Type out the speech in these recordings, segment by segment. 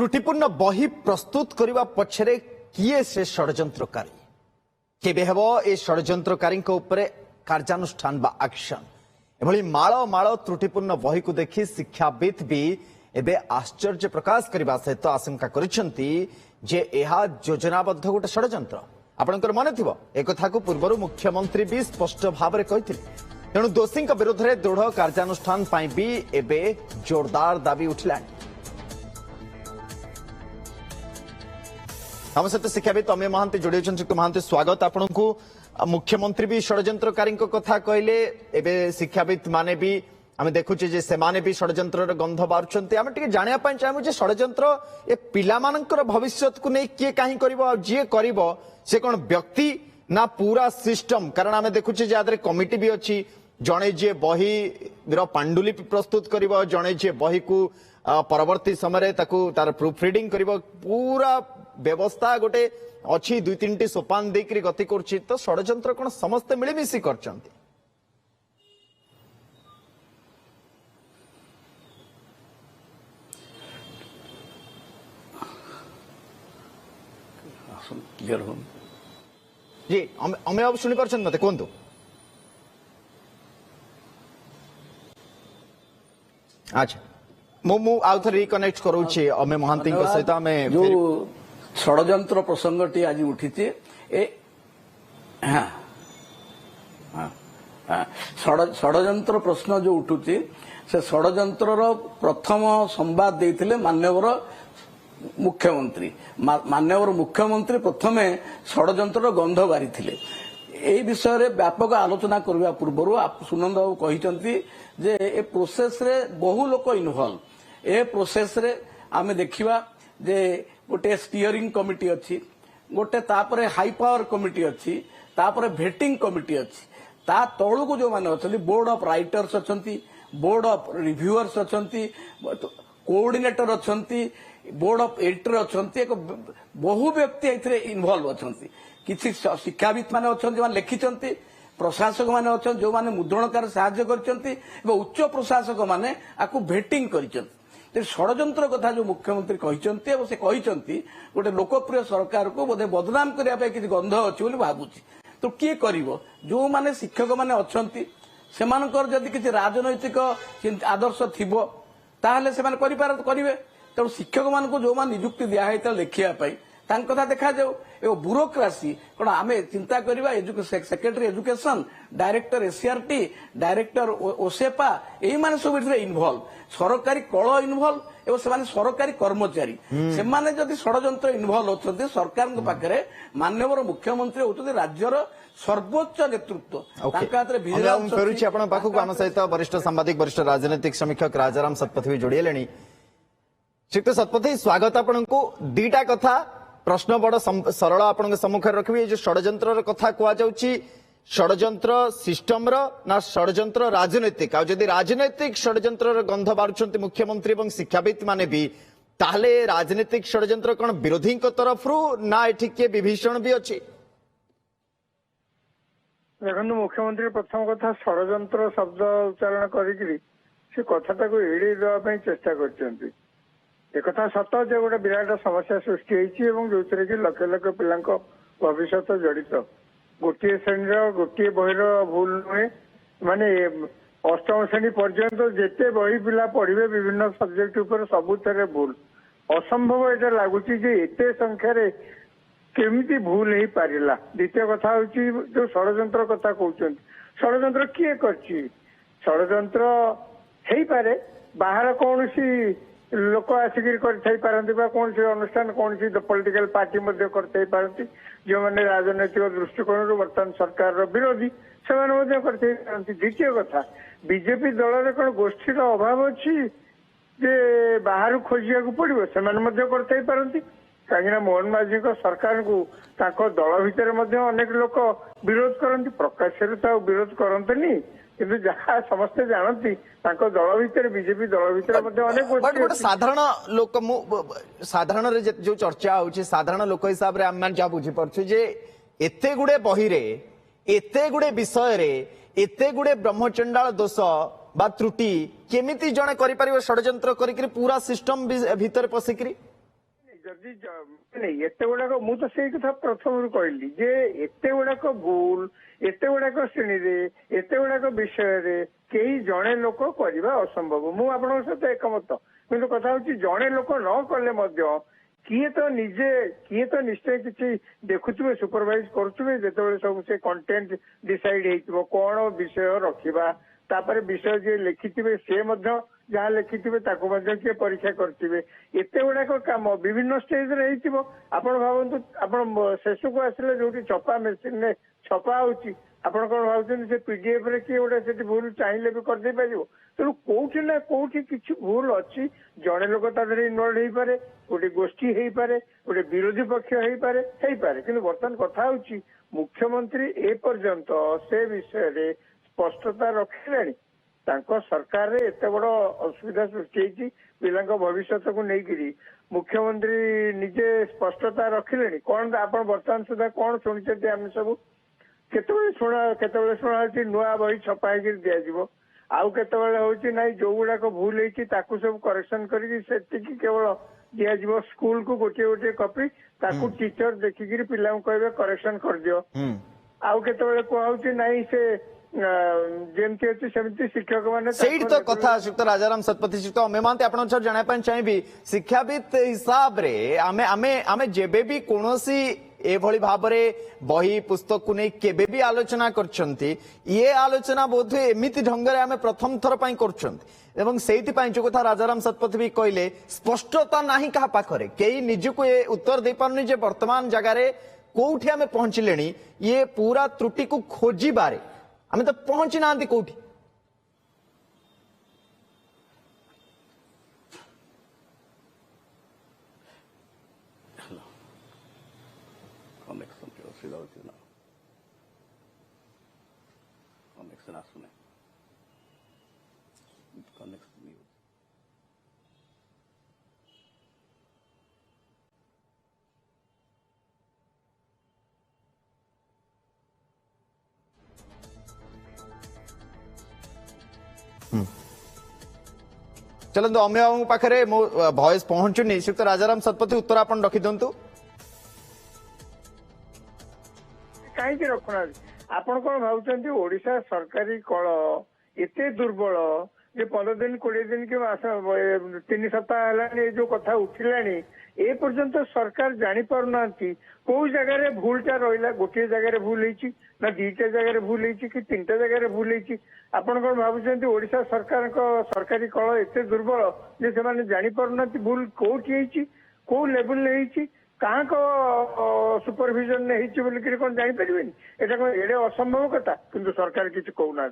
त्रुटिपूर्ण बही प्रस्तुत करने पछरे किए से षड्यंत्रकारी केबे हेबो ए षड्यंत्रकारी कार्यानुष्ठान बा एक्शन एभली माळ माळ त्रुटिपूर्ण बही को देखि शिक्षाविद भी एबे आश्चर्य प्रकाश करने सहित आशंका करिसेंती जे एहा योजनाबद्ध गोटे षड्यंत्र आपनकर मन थिबो ए कथा को पूर्व मुख्यमंत्री भी स्पष्ट भाव में कही तेणु दोषी विरोध में दृढ़ कार्यानुष्ठान भी एबे जोरदार दाबी उठिलानी। हम सहित शिक्षाविद अमेय महांती जोड़ी श्री महांती स्वागत आपन को। मुख्यमंत्री भी षड्यंत्रकारी कथा कहले एबे शिक्षाविद माने भी आम देखुचे जे सेमाने भी षड्यंत्र गंध बारुचंती आम टिके जानिया पय चाहू जे षड्यंत्र ए पिला मानकर भविष्यत को नहीं किए काहे करिवो जे करिवो से कोन व्यक्ति ना पूरा सिस्टम कारण आम देखुचे जे आदरे कमिटी भी अछि जणे जे बही पांडुलिपि प्रस्तुत करिवो जणे जे बही को परवर्ती समय तार प्रूफ रीडिंग करिवो पूरा व्यवस्था गोटे अच्छी दुई तीन टी सोपान देकर गति कर तो षड्यंत्र कौन समस्ते मिलमिशी कर जी अमे अब शुणी पार्छन मते कहतु अच्छा मु आउ थे रिकनेक्ट करूची अमे महांती सहित आमे षड्यंत्र प्रसंगटी आज उठी षड्यंत्र प्रश्न जो उठुची से षड्यंत्र प्रथम संवाद देते मान्यवर मुख्यमंत्री मान्यवर मुख्यमंत्री प्रथमे षड्यंत्र गंध बारी ए विषय रे व्यापक आलोचना करबा पूर्व सुनंद बाबू कहिसंती जे ए प्रोसेस रे बहु लोक इन्वॉल्व ए प्रोसेस रे आमे देखिबा जे गोटे स्टीयरिंग कमिटी अच्छी गोटे तापरे हाई पावर कमिटी अच्छी तापरे भेटिंग कमिटी अच्छी ता तळु को जो माने अछंती बोर्ड ऑफ राइटर्स अछंती बोर्ड ऑफ रिव्यूअर्स अछंती कोऑर्डिनेटर अछंती बोर्ड ऑफ एडिटर अछंती एक बहु व्यक्ति एथरे इन्वॉल्व अछंती किछि शिक्षाविद माने अछंती माने लिखिचंती प्रशासक माने अछंती जो माने मुद्रणकार सहायता करचंती एवं उच्च प्रशासक माने आकु भेटिंग करचंती षड्यंत्र कथा जो मुख्यमंत्री कहते से कहते गोटे लोकप्रिय सरकार को बोधे बदनाम करने किसी गंध अच्छी भावुची तो किए कर जो माने शिक्षक माने अच्छी से जदि किसी राजनैतिक आदर्श थिबो ताहले से करेंगे तेणु शिक्षक मान जो मान नियुक्ति दिखाई लिखापी कथा देखा जाऊ एवं ब्यूरोक्रासी कौन आम चिंता करवा secretary education director SCERT director OSEPA यही माने सब इनवॉल्व सरकारी कल इनवॉल्व एवं से सरकारी कर्मचारी से माने जदि षड्यंत्र इनवॉल्व होती सरकार पाखे माननीय मुख्यमंत्री होती राज्यर सर्वोच्च नेतृत्व आम सहित वरिष्ठ सांबादिक वरिष्ठ राजनीतिक समीक्षक राजाराम शतपथी भी जोड़ी श्रीयुक्त शतपथी स्वागत आपण को दीटा कथा प्रश्न बड़ सरल आपण सम्मुखें रखिए जो षड्यंत्र कथा कहुच्छी षड्यंत्र सिस्टम ना षड्यंत्र राजनैतिक आदि राजनैतिक षड्यंत्र गंध बारुंट मुख्यमंत्री और शिक्षाविद माने भी ताहले राजनीतिक षड्यंत्र कौन विरोधी तरफ रू ना एठी किए विभीषण भी अच्छी देखो मुख्यमंत्री प्रथम कथा षड्यंत्र शब्द उच्चारण करी से कथा एड़े देवाई चेष्टा कर एक सत जो गोटे विराट समस्या सृष्टि जो कि लक्ष लक्ष पिला भविष्य जड़ित गोटे श्रेणी गोटे बही भूल नुहे माने अष्टम श्रेणी पर्यंत जिते बही पिला पढ़े विभिन्न सब्जेक्ट उपर सबुथे भूल असंभव एटा लगुच एत संख्यार केमिति भूल हो पारा। द्वितीय कथा हूँ जो षड्यंत्र कथा कहते षड्यंत्र किए कर षड्यंत्र हो पारे बाहर कौन लोक आसिक कौन सी अनुष्ठान कौन सी पॉलिटिकल पार्टी करते जो मैंने राजनैतिक दृष्टिकोण बर्तमान सरकार विरोधी से द्वितीय कथा बीजेपी दल में कौन गोष्ठी अभाव अच्छी जे बाहर खोजा पड़ो से कहीं मोहन माझी सरकार को दल भितर अनेक लोक विरोध करती प्रकाश विरोध करते किंतु जहाँ समस्ते जानती दल भितर बीजेपी दल भितर अनेक साधारण लोक साधारण जो चर्चा होची साधारण लोक हिसाब रे हम जहाँ बुझीपारछु जे एते गुड़े बही रे एते गुड़े विषय रे एते गुड़े ब्रह्मचंडाल दोष त्रुटि केमिति जणे करि परिबो षड्यंत्र करिकरी पूरा सिस्टम भीतर पसिकरी ଯଦି ନାଇଁ ଏତେ ଗୁଡାକ ମୁଁ ତ ସେଇ କଥା ପ୍ରଥମରୁ କହିଲି ଯେ ଏତେ ଗୁଡାକ ଭୁଲ ଏତେ ଗୁଡାକ ଶ୍ରେଣୀରେ ଏତେ ଗୁଡାକ ବିଷୟରେ କେହି ଜଣେ ଲୋକ କରିବା ଅସମ୍ଭବ। ମୁଁ ଆପଣଙ୍କ ସହିତ ଏକମତ, କିନ୍ତୁ କଥା ହଉଛି ଜଣେ ଲୋକ ନ କଲେ ମଧ୍ୟ କିଏ ତ ନିଶ୍ଚୟ କିଛି ଦେଖୁଥିବେ, ସୁପରଭାଇଜ କରୁଥିବେ। ଯେତେବେଳେ ସବୁ ସେ କଣ୍ଟେଣ୍ଟ ଡିସାଇଡ ହେଇଥିବ କଣ ବିଷୟ ରଖିବା, ତାପରେ ବିଷୟ ଯିଏ ଲେଖିଥିବେ ସେ ମଧ୍ୟ ଯାହା ଲେଖିଥିବେ ତାକୁ ମଧ୍ୟ କିଏ ପରୀକ୍ଷା କରିଥିବେ। ଏତେ ଗୁଡାକ କାମ ବିଭିନ୍ନ ଷ୍ଟେଜରେ ହେଇଥିବ। ଆପଣ ଭାବନ୍ତୁ, ଆପଣ ଶେଷକୁ ଆସିଲେ ଯୋଉଠି ଛପା ମେସିନରେ ଛପା ହଉଛି, ଆପଣ କଣ ଭାବୁଛନ୍ତି ସେ PDF ରେ କିଏ ଗୋଟେ ସେଠି ଭୁଲ ଚାହିଁଲେ ବି କରିଦେଇ ପାରିବ? ତେଣୁ କୋଉଠି ନା କୋଉଠି କିଛି ଭୁଲ ଅଛି। ଜଣେ ଲୋକ ତା ଦେହରେ ଇନଭଲ୍ଭ ହେଇପାରେ, ଗୋଟେ ଗୋଷ୍ଠୀ ହେଇପାରେ, ଗୋଟେ ବିରୋଧୀ ପକ୍ଷ ହେଇପାରେ, କିନ୍ତୁ ବର୍ତ୍ତମାନ କଥା ହଉଛି ମୁଖ୍ୟମନ୍ତ୍ରୀ ଏପର୍ଯ୍ୟନ୍ତ ସେ ବିଷୟରେ ସ୍ପଷ୍ଟତା ରଖିଲେଣି। ତାଙ୍କ ସରକାରରେ ଏତେ ବଡ ଅସୁବିଧା ସୃଷ୍ଟି ହେଇଛି ପିଲାଙ୍କ ଭବିଷ୍ୟତକୁ ନେଇକିରି ମୁଖ୍ୟମନ୍ତ୍ରୀ ନିଜେ ସ୍ପଷ୍ଟତା ରଖିଲେଣି। କଣ ଆପଣ ବର୍ତ୍ତମାନ ସୁଦ୍ଧା କଣ ଶୁଣିଛନ୍ତି? ଆମେ ସବୁ କେତେବେଳେ ଶୁଣା ହଉଛି ନୂଆ ବହି ଛପା ହେଇକିରି ଦିଆଯିବ, ଆଉ କେତେବେଳେ ହଉଛି ନାଇଁ ଯୋଉ ଗୁଡାକ ଭୁଲ ହେଇଛି ତାକୁ ସବୁ କରେକ୍ସନ କରିକି ସେତିକି କେବଳ ଦିଆଯିବ ସ୍କୁଲକୁ ଗୋଟିଏ କପି, ତାକୁ ଟିଚର ଦେଖିକିରି ପିଲାଙ୍କୁ କହିବେ କରେକ୍ସନ କରିଦିଅ। ଆଉ କେତେବେଳେ କୁହାହଉଛି ନାଇଁ ସେ ଯେମିତି ଅଛି ସେମିତି ଶିକ୍ଷକ ମାନେ ସେଇଠି ତ କଥା ଶ୍ରୀଯୁକ୍ତ ରାଜାରାମ ଶତପଥୀ, ଶ୍ରୀଯୁକ୍ତ ଅମୟ ମହାନ୍ତି ଆପଣଙ୍କ ଜାଣିବା ପାଇଁ ଚାହିଁବି ଶିକ୍ଷାବିତ ହିସାବରେ ଆମେ ଯେବେ ବି କୌଣସି ଏଭଳି ଭାବରେ ବହି ପୁସ୍ତକକୁ ନେଇ କେବେ ବି ଆଲୋଚନା କରିଛନ୍ତି, ଇଏ ଆଲୋଚନା ବୋଧହୁଏ ଏମିତି ଢଙ୍ଗରେ ଆମେ ପ୍ରଥମ ଥର ପାଇଁ କରୁଛନ୍ତି। ଏବଂ ସେଇଥିପାଇଁ ଯୋଉ କଥା ରାଜାରାମ ଶତପଥୀ ବି କହିଲେ, ସ୍ପଷ୍ଟତା ନାହିଁ କାହା ପାଖରେ, କେହି ନିଜକୁ ଏ ଉତ୍ତର ଦେଇପାରୁନି ଯେ ବର୍ତ୍ତମାନ ଜାଗାରେ କୋଉଠି ଆମେ ପହଞ୍ଚିଲେଣି। ଇଏ ପୁରା ତ୍ରୁଟିକୁ ଖୋଜିବାରେ ଆମେ ତ ପହଞ୍ଚି ନାହାନ୍ତି କୋଉଠି। କନେକ୍ସନ ଅସୁବିଧା ହଉଛି ନା, କନେକ୍ସନ ଆସୁନି, କନେକ୍ସନ चलते अम्य बाबू पाखे मो भॉइस पहुंचुनी। श्रीयुक्त राजाराम शतपथी उत्तर आप रखी दिंतु। कहीं रखुना आपण कौन भावुं ओडिशा सरकारी कल एते दुर्बल जे 15 दिन 20 दिन कि 3 सप्ताह है जो कथा उठिलानी ए पर्यंत सरकार जानी पारुना कौ जगह भूलटा रहा, गोटे जगह भूल होती ना 2टा जगह भूल होती कि 3टा जगह भूल होती। आपण कौन भावुं ओडिशा सरकार सरकारी कल एते दुर्बल जे से जानी पारुना भूल कौटी होती, कौ लेवल होती, कहाँ को सुपरविजन बोलिक कौन जापर एटा कौन एडे असंभव कथा, किंतु सरकार किसी कहना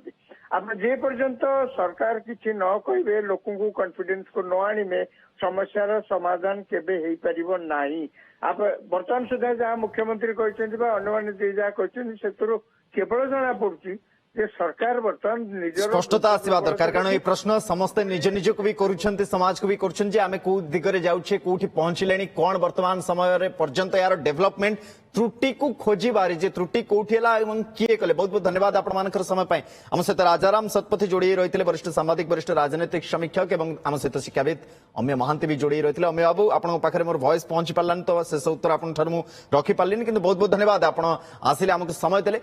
आप जे पर्यंत सरकार किसी न कहे लोक कॉन्फिडेंस को न आने समस्यार समाधान केबे हो पारिबो नाही। आप वर्तमान सुधा जहाँ मुख्यमंत्री कहते अन्य जहाँ कहते केवल जना पड़ुची जे सरकार वर्तमान स्पष्टता आसवा दरकार, कारण ये प्रश्न समस्ते निज निज को भी करुछंती, समाज को भी करुछंती आमे को दिगरे जाउछे, कोठी पहुंचिलेनी, कोन वर्तमान समय रे पर्यंत यार डेवलपमेंट त्रुटि को खोजी बारी जे त्रुटि कोठी हला एवं किए कले। बहुत बहुत धन्यवाद आपण मानकर समय पाई। हम सहित राजाराम शतपथी जोड़ी रहितले, वरिष्ठ सांबादिक, वरिष्ठ राजनीतिक समीक्षक एवं हम सहित शिक्षाविद अम्य महांती भी जोड़ी रहितले। अम्य बाबू आपण पाखरे मोर वॉइस पहुंची पारलानी, तो शेष उत्तर आपण ठर मु रखी पारलिनी, किंतु बहुत बहुत धन्यवाद आपण आसिले हमको समय देले।